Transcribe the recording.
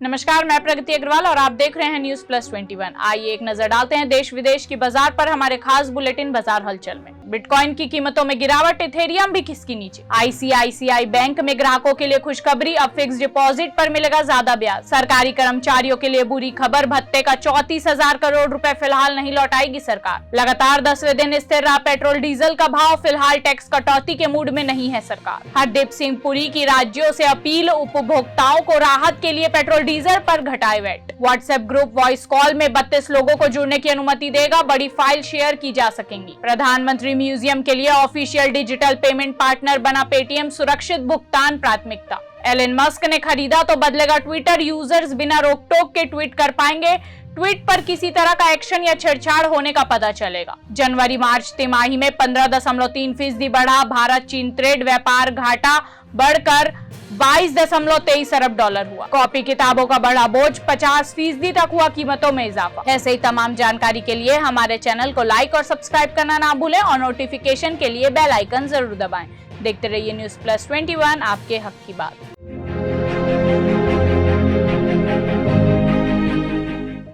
नमस्कार, मैं प्रगति अग्रवाल और आप देख रहे हैं न्यूज प्लस 21। आइए एक नजर डालते हैं देश विदेश की बाजार पर हमारे खास बुलेटिन बाजार हलचल में। बिटकॉइन की कीमतों में गिरावट, इथेरियम भी खिसकी नीचे। आईसीआईसीआई बैंक में ग्राहकों के लिए खुशखबरी, अब फिक्स डिपॉजिट पर मिलेगा ज्यादा ब्याज। सरकारी कर्मचारियों के लिए बुरी खबर, भत्ते का 34,000 करोड़ रुपए फिलहाल नहीं लौटाएगी सरकार। लगातार 10वें दिन स्थिर रहा पेट्रोल डीजल का भाव, फिलहाल टैक्स कटौती के मूड में नहीं है सरकार। हरदीप सिंह पुरी की राज्यों से अपील, उपभोक्ताओं को राहत के लिए पेट्रोल डीजल पर घटाए VAT. WhatsApp group voice call में 32 लोगों को जुड़ने की अनुमति देगा, बड़ी फाइल शेयर की जा सकेंगी। प्रधानमंत्री म्यूजियम के लिए ऑफिशियल डिजिटल पेमेंट पार्टनर बना पेटीएम, सुरक्षित भुगतान प्राथमिकता। एलन मस्क ने खरीदा तो बदलेगा ट्विटर, यूजर्स बिना रोक टोक के ट्वीट कर पाएंगे। ट्वीट पर किसी तरह का एक्शन या छेड़छाड़ होने का पता चलेगा। जनवरी मार्च तिमाही में 15.3% बढ़ा। भारत चीन ट्रेड व्यापार घाटा बढ़कर 22.23 अरब डॉलर हुआ। कॉपी किताबों का बढ़ा बोझ, 50% तक हुआ कीमतों में इजाफा। ऐसे ही तमाम जानकारी के लिए हमारे चैनल को लाइक और सब्सक्राइब करना ना भूलें और नोटिफिकेशन के लिए बेल आइकन जरूर दबाएं। देखते रहिए न्यूज प्लस 21, आपके हक की बात।